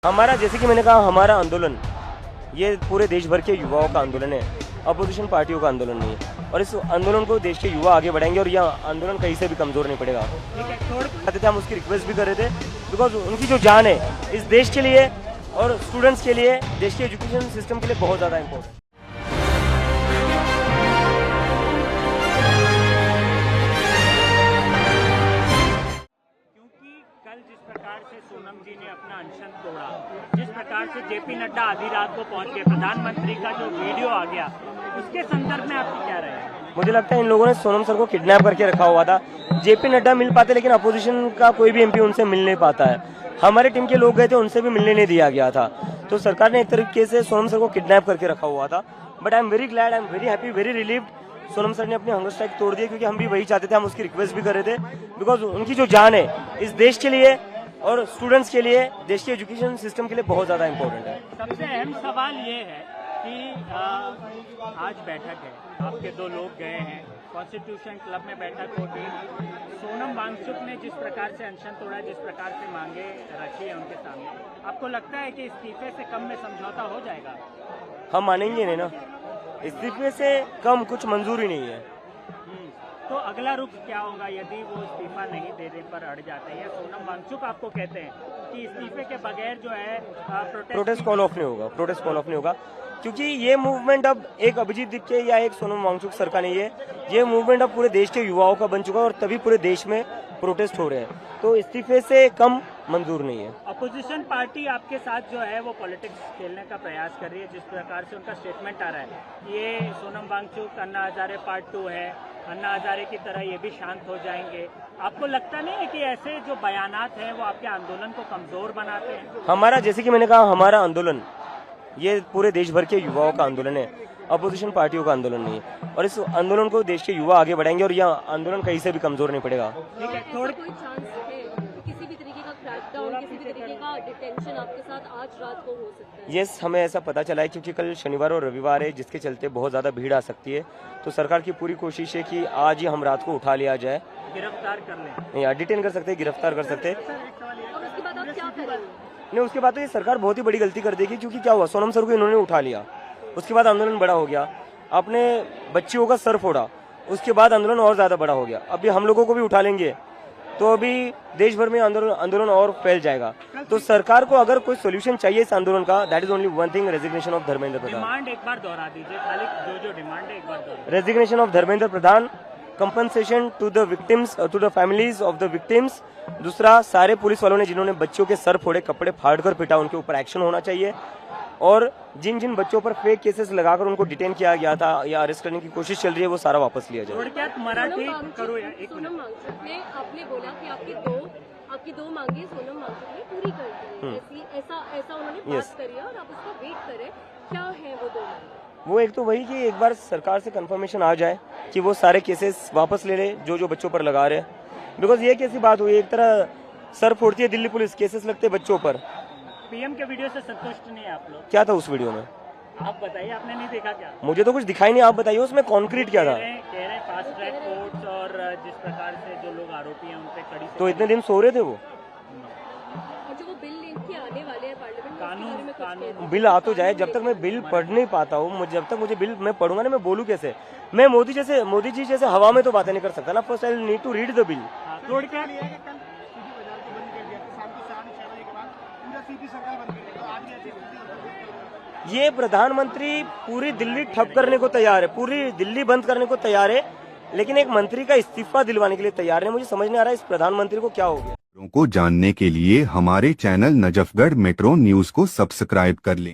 हमारा, जैसे कि मैंने कहा, हमारा आंदोलन ये पूरे देश भर के युवाओं का आंदोलन है, अपोजिशन पार्टियों का आंदोलन नहीं है। और इस आंदोलन को देश के युवा आगे बढ़ाएंगे और यह आंदोलन कहीं से भी कमजोर नहीं पड़ेगा। थे हम उसकी रिक्वेस्ट भी कर रहे थे, बिकॉज उनकी जो जान है इस देश के लिए और स्टूडेंट्स के लिए, देश के एजुकेशन सिस्टम के लिए बहुत ज़्यादा इम्पोर्टेंट। कल जिस प्रकार से सोनम जी ने अपना अनशन तोड़ा, जिस प्रकार से जेपी नड्डा आधी रात को पहुंच गए, प्रधानमंत्री का जो वीडियो आ गया, उसके संदर्भ में आपकी क्या राय है? मुझे लगता है इन लोगों ने सोनम सर को किडनैप करके रखा हुआ था। जेपी नड्डा मिल पाते, लेकिन अपोजिशन का कोई भी एमपी उनसे मिल नहीं पाता है। हमारे टीम के लोग गए थे, उनसे भी मिलने नहीं दिया गया था। तो सरकार ने एक तरीके से सोनम सर को किडनैप करके रखा हुआ था। But I am very glad, I am very happy, very relieved, Sonam sir ने अपनी हंगर स्ट्राइक तोड़ दिया, क्योंकि हम भी वही चाहते थे। हम उसकी रिक्वेस्ट भी कर रहे थे, बिकॉज उनकी जो जान है इस देश के लिए और स्टूडेंट्स के लिए, देश के एजुकेशन सिस्टम के लिए बहुत ज़्यादा इम्पोर्टेंट है। सबसे अहम सवाल ये है कि आज बैठक है, आपके दो लोग गए हैं, कॉन्स्टिट्यूशन क्लब में बैठक होगी। सोनम वांगचुक ने जिस प्रकार से अनशन तोड़ा, जिस प्रकार से मांगे रखी है उनके सामने, आपको लगता है कि इस्तीफे से कम में समझौता हो जाएगा? हम मानेंगे नहीं ना, इस्तीफे से कम कुछ मंजूर ही नहीं है। तो अगला रुख क्या होगा यदि वो इस्तीफा नहीं देने पर अड़ जाते हैं? सोनम वांगचुक आपको कहते हैं कि इस्तीफे के बगैर जो है प्रोटेस्ट कॉल ऑफ नहीं होगा, प्रोटेस्ट कॉल ऑफ नहीं होगा, क्योंकि ये मूवमेंट अब एक अभिजीत दीपके या एक सोनम वांगचुक सर का नहीं है। ये मूवमेंट अब पूरे देश के युवाओं का बन चुका है और तभी पूरे देश में प्रोटेस्ट हो रहे हैं। तो इस्तीफे से कम मंजूर नहीं है। अपोजिशन पार्टी आपके साथ जो है वो पॉलिटिक्स खेलने का प्रयास कर रही है। जिस प्रकार से उनका स्टेटमेंट आ रहा है, ये सोनम वांगचुक अन्ना हजारे पार्ट 2 है, अन्ना हजारे की तरह ये भी शांत हो जाएंगे। आपको लगता नहीं है कि ऐसे जो बयानात हैं वो आपके आंदोलन को कमजोर बनाते हैं? हमारा, जैसे कि मैंने कहा, हमारा आंदोलन ये पूरे देश भर के युवाओं का आंदोलन है, अपोजिशन पार्टियों का आंदोलन नहीं है। और इस आंदोलन को देश के युवा आगे बढ़ाएंगे और यह आंदोलन कहीं से भी कमजोर नहीं पड़ेगा। ठीक है, थोड़ी कोई चांस है किसी भी तरीके का क्रैकडाउन, किसी भी तरीके का डिटेंशन आपके साथ आज रात को हो सकता है? यस, हमें ऐसा पता चला है, क्योंकि कल शनिवार और रविवार है, जिसके चलते बहुत ज़्यादा भीड़ आ सकती है। तो सरकार की पूरी कोशिश है कि आज ही हम रात को उठा लिया जाए, गिरफ्तार कर लें या डिटेन कर सकते हैं, गिरफ्तार कर सकते हैं। और उसके बाद आप क्या करेंगे? नहीं, उसके बाद तो ये सरकार बहुत ही बड़ी गलती कर देगी, क्योंकि क्या हुआ, सोनम सर को इन्होंने उठा लिया, उसके बाद आंदोलन बड़ा हो गया, आपने बच्चियों का सर फोड़ा, उसके बाद आंदोलन और ज़्यादा बड़ा हो गया। अभी हम लोगों को भी उठा लेंगे तो अभी देश भर में आंदोलन और फैल जाएगा। तो सरकार को अगर कोई सोल्यूशन चाहिए इस आंदोलन का, that is only one thing, resignation of Dharmendra Pradhan. Demand एक बार दोहरा दीजिए, खाली जो डिमांड है एक बार दोहरा। Resignation of Dharmendra Pradhan, compensation to the victims, to the families of the victims. दूसरा, सारे पुलिस वालों ने जिन्होंने बच्चों के सर फोड़े, कपड़े फाड़कर पिटा, उनके ऊपर एक्शन होना चाहिए। और जिन जिन बच्चों पर फेक केसेस लगाकर उनको डिटेन किया गया था या अरेस्ट करने की कोशिश चल रही है, वो सारा वापस लिया जाए। थोड़क्यात मराठी करो या एक सोनम वांगचुक ने, आपने बोला कि आपकी दो मांगे सोनम वांगचुक ने पूरी कर दी, ऐसा उन्होंने बात करी है और आप उसका वेट करें, क्या है वो दो मांगे? वो एक तो वही कि एक बार सरकार से कंफर्मेशन आ जाए कि वो सारे केसेस वापस ले ले जो बच्चों पर लगा रहे हैं। बिकॉज ये कैसी बात हुई, एक तरह सर फोड़ती है दिल्ली पुलिस, केसेस लगते हैं बच्चों पर। पीएम के वीडियो से संतुष्ट नहीं है आप लोग? क्या था उस वीडियो में? आप बताइए, आपने नहीं देखा क्या? मुझे तो कुछ दिखाई नहीं, आप बताइए उसमें कॉन्क्रीट क्या था? कह रहे फास्ट ट्रैक कोर्ट्स और जिस प्रकार से जो लोग आरोपी हैं उन पे कड़ी से तो इतने दिन सो रहे थे वो? और जो वो बिल लेके आने वाले हैं पार्लियामेंट में, कानून बिल आ तो जाए, जब तक मैं बिल पढ़ नहीं पाता हूँ, जब तक मुझे बिल मैं पढ़ूंगा ना, मैं बोलूँ कैसे? मैं मोदी जी जैसे हवा में तो बातें नहीं कर सकता ना। First I need to read the bill. ये प्रधानमंत्री पूरी दिल्ली ठप करने को तैयार है, पूरी दिल्ली बंद करने को तैयार है, लेकिन एक मंत्री का इस्तीफा दिलवाने के लिए तैयार है। मुझे समझ नहीं आ रहा है इस प्रधानमंत्री को क्या हो गया। को जानने के लिए हमारे चैनल नजफगढ़ मेट्रो न्यूज को सब्सक्राइब कर लें।